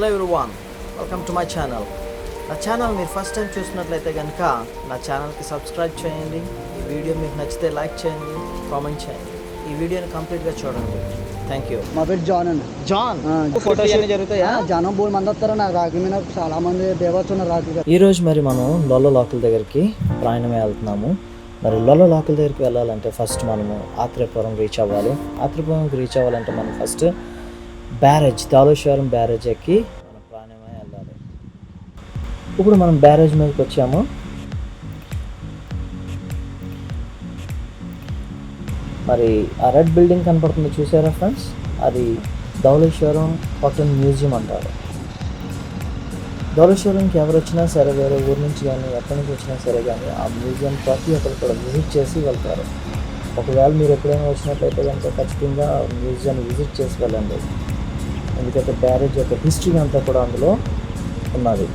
Hello everyone, welcome to my channel. నా channel మీరు first time చూసినట్లయితే కనుక నా ఛానల్కి సబ్స్క్రైబ్ చేయండి. ఈ వీడియో మీకు నచ్చితే లైక్ చేయండి, కామెంట్ చేయండి. ఈ వీడియోని కంప్లీట్గా చూడండి. Thank you. మా పేరు జాన్ అండి. జాన్, ఫోటోస్ అన్ని జరుగుతాయా? జనం బోల్ మంది వస్తారు. నాకు రాకి మీద చాలా మంది దేవస్తున్నారు రాకి. ఈరోజు మరి మనం లొల్ల లాకుల దగ్గరికి ప్రయాణమే వెళ్తున్నాము. మరి లొల్ల లాకుల దగ్గరికి వెళ్ళాలంటే ఫస్ట్ మనము ఆత్రేయపురం రీచ్ అవ్వాలి. ఆత్రేయపురంకి రీచ్ అవ్వాలంటే మనం ఫస్ట్ బ్యారేజ్, దowllaiswaram బ్యారేజ్ ఎక్కి మనం ప్రయాణమే వెళ్ళాలి. ఇప్పుడు మనం బ్యారేజ్ మీదకి వచ్చాము. మరి ఆ రెడ్ బిల్డింగ్ కనపడుతుంది చూసారా ఫ్రెండ్స్, అది dowllaiswaram కాటన్ మ్యూజియం అంటారు. dowllaiswaramకి ఎవరు వచ్చినా సరే, వేరే ఊరు నుంచి కానీ ఎక్కడి నుంచి వచ్చినా సరే కానీ ఆ మ్యూజియం ప్రతి ఒక్కరు కూడా విజిట్ చేసి వెళ్తారు. ఒకవేళ మీరు ఎప్పుడైనా వచ్చినట్లయితే కనుక ఖచ్చితంగా మ్యూజియం విజిట్ చేసి వెళ్ళండి. ఎందుకంటే బ్యారేజ్ యొక్క హిస్టరీ అంతా కూడా అందులో ఉన్నది.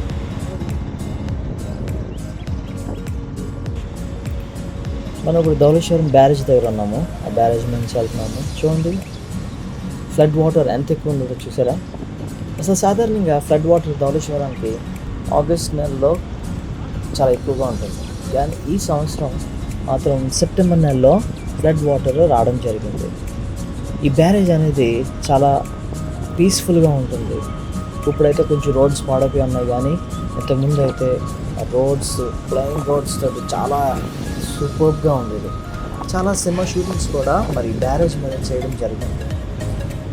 మనం ఇప్పుడు dowllaiswaram బ్యారేజ్ దగ్గర ఉన్నాము. ఆ బ్యారేజ్ నుంచి వెళ్తున్నాము. చూడండి ఫ్లడ్ వాటర్ ఎంత ఎక్కువ ఉందో చూసారా. అసలు సాధారణంగా ఫ్లడ్ వాటర్ dowllaiswaramకి ఆగస్ట్ నెలలో చాలా ఎక్కువగా ఉంటుంది. కానీ ఈ సంవత్సరం మాత్రం సెప్టెంబర్ నెలలో ఫ్లడ్ వాటర్ రావడం జరిగింది. ఈ బ్యారేజ్ అనేది చాలా పీస్ఫుల్గా ఉంటుంది. ఇప్పుడైతే కొంచెం రోడ్స్ పాడైపోయి ఉన్నాయి, కానీ ఇంతకుముందు అయితే రోడ్స్, ప్లెయిన్ రోడ్స్ తోటి చాలా సూపర్గా ఉండేది. చాలా సినిమా షూటింగ్స్ కూడా మరి బ్యారేజ్ మీద చేయడం జరిగింది.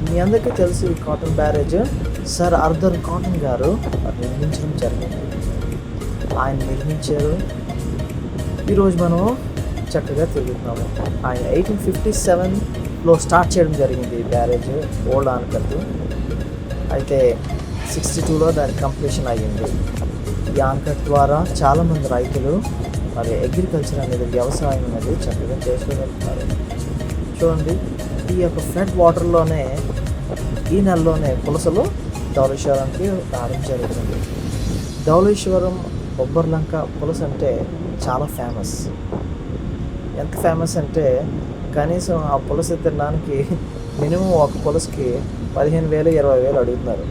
మీ అందరికీ తెలుసు ఈ cotton barrage sir Arthur cotton గారు నిర్మించడం జరిగింది. ఆయన నిర్మించారు. ఈరోజు మనం చక్కగా తిరుగుతున్నాము. ఆయన 1857లో స్టార్ట్ చేయడం జరిగింది ఈ బ్యారేజ్, ఓల్డ్ ఆనకట్టు. అయితే 62లో దాని కంప్లీషన్ అయ్యింది. ఈ ఆనకట్టు ద్వారా చాలామంది రైతులు మరి అగ్రికల్చర్ అనేది, వ్యవసాయం అనేది చక్కగా చేసుకోగలుగుతారు. చూడండి, ఈ యొక్క ఫ్లడ్ వాటర్లోనే ఈ నెలలోనే పులసలు dowllaiswaramకి రావడం జరుగుతుంది. dowllaiswaram bobarlanka పులస అంటే చాలా ఫేమస్. ఎంత ఫేమస్ అంటే కనీసం ఆ పులస తినడానికి మినిమం ఒక పులసకి 15,000 20,000 అడుగుతున్నారు.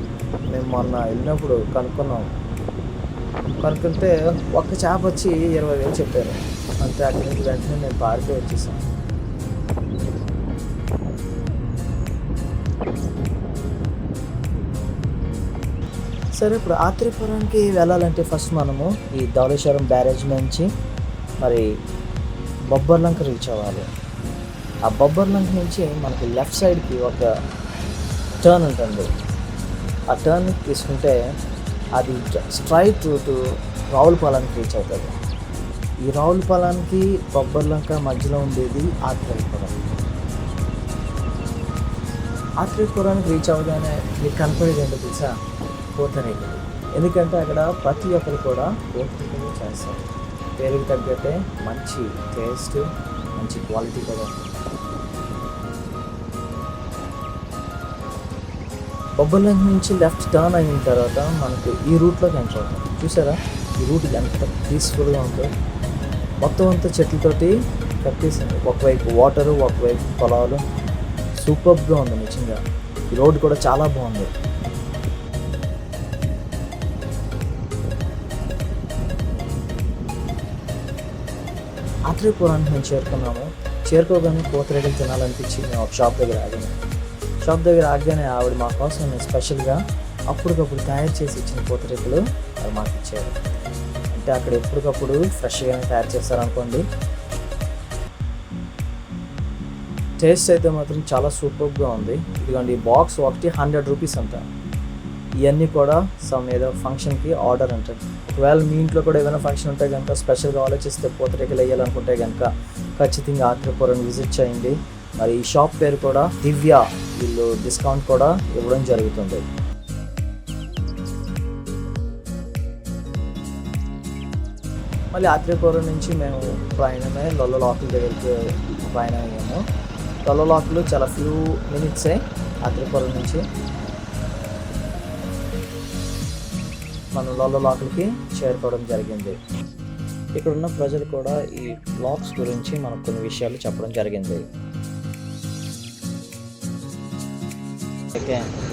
మేము మొన్న వెళ్ళినప్పుడు కనుక్కుంటే ఒక్క చేప వచ్చి 20,000 చెప్పారు. అంతే. అక్కడి నుంచి వెంటనే నేను పారిపోయి వచ్చేసాను. సరే, ఇప్పుడు ఆత్రేయపురానికి వెళ్ళాలంటే ఫస్ట్ మనము ఈ dowllaiswaram బ్యారేజ్ నుంచి మరి bobarlanka రీచ్ అవ్వాలి. ఆ bobarlanka నుంచి మనకి లెఫ్ట్ సైడ్కి ఒక టర్న్ ఉంటుంది. ఆ టర్న్ తీసుకుంటే అది స్ట్రైట్ రూట్ రావులపాలెంకి రీచ్ అవుతుంది. ఈ రావులపాలెంకి bobarlanka మధ్యలో ఉండేది ఆత్రేయపురం. ఆత్రేయపురానికి రీచ్ అవ్వగానే మీకు కనపడేది ఏంటో తెలుసా? పూతరేకులు. ఎందుకంటే అక్కడ ప్రతి ఒక్కరు కూడా పూతరేకులు చేస్తారు. పేరుకి తగ్గట్టే మంచి టేస్ట్, మంచి క్వాలిటీ కూడా ఉంటుంది. bobarlanka నుంచి లెఫ్ట్ టర్న్ అయిన తర్వాత మనకు ఈ రూట్లోకి ఎంటర్ అవుతాం. చూసారా ఈ రూట్ ఎంత పీస్ఫుల్గా ఉందో. మొత్తం అంతా చెట్లతోటి కట్టేసింది. ఒకవైపు వాటరు, ఒకవైపు పొలాలు. సూపర్గా ఉంది నిజంగా. ఈ రోడ్ కూడా చాలా బాగుంది. ఆత్రేయపురానికి మేము చేరుకున్నాము. చేరుకోగానే పూతరేకులు తినాలనిపించి మేము ఒక షాప్ దగ్గర ఆగానే ఆవిడ మా కోసం స్పెషల్గా అప్పటికప్పుడు తయారు చేసి ఇచ్చిన పూతరేకులు అవి మాకు ఇచ్చారు. అంటే అక్కడ ఎప్పటికప్పుడు ఫ్రెష్గానే తయారు చేస్తారనుకోండి. టేస్ట్ అయితే మాత్రం చాలా సూపర్గా ఉంది. ఇదిగోండి, ఈ బాక్స్ ఒకటి 100 రూపీస్ అంట. ఇవన్నీ కూడా సమ్ ఏదో ఫంక్షన్కి ఆర్డర్ అంటారు. ఒకవేళ మీ ఇంట్లో కూడా ఏదైనా ఫంక్షన్ ఉంటే కనుక, స్పెషల్గా ఆలోచిస్తే పూతరేకులు వేయాలనుకుంటే కనుక ఖచ్చితంగా ఆత్రేయపురం విజిట్ చేయండి. మరి ఈ షాప్ పేరు కూడా దివ్య. వీళ్ళు డిస్కౌంట్ కూడా ఇవ్వడం జరుగుతుంది. మళ్ళీ ఆత్రేయపురం నుంచి మేము ప్రయాణమే లొల్ల లాకుల దగ్గరికి ప్రయాణం అయ్యాము. లొల్ల లాకులు చాలా ఫ్యూ మినిట్సే ఆత్రేయపురం నుంచి. మనం లొల్ల లాకులకి చేరుకోవడం జరిగింది. ఇక్కడ ఉన్న ప్రజలు కూడా ఈ లాక్స్ గురించి మనకు కొన్ని విషయాలు చెప్పడం జరిగింది.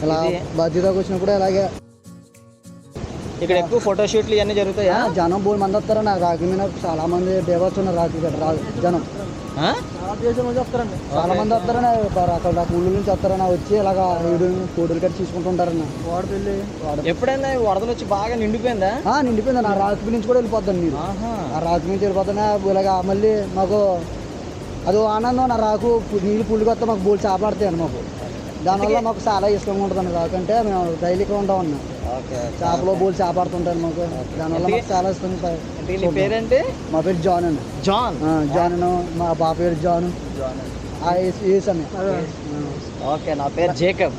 అలా బాధ్యతకు వచ్చినప్పుడు అలాగే ఇక్కడ ఎక్కువ ఫోటోషూట్లు ఇవన్నీ జరుగుతాయా? జనం బోల్ మంది వస్తారన్న రాకి మీద చాలా మంది బేవర్స్ ఉన్నారు రాకి జనం ఆ? వస్తారండి చాలా మంది వస్తారన్న అక్కడ ఊళ్ళో నుంచి వస్తారన్న వచ్చి ఇలాగా ఫోటోలు కట్టి తీసుకుంటుంటారన్న వాడపల్లి ఎప్పుడైనా వరదలు వచ్చి బాగా నిండిపోయిందా? నిండిపోయింది ఆ రాకి నుంచి కూడా వెళ్ళిపోతాను మీరు ఆ రాకి నుంచి వెళ్ళిపోతానే ఇలాగా మళ్ళీ మాకు అదో ఆనందం నా రాకు నీళ్ళు పుల్లుకి వస్తే మాకు బోల్ చేపలాడతాయండి మాకు దానివల్ల మాకు చాలా ఇష్టంగా ఉంటుందండి రాకు అంటే మేము డైలీగా ఉంటామన్నా చేపలో బోల్ చేపడుతుంటాను మాకు దానివల్ల మాకు చాలా ఇష్టం. పేరేంటి? మా పేరు జాన్ అండి. జాన్ మా బాబు పేరు జాన్. జాన్ ఏస్ అని. ఓకే, నా పేరు జేకబ్.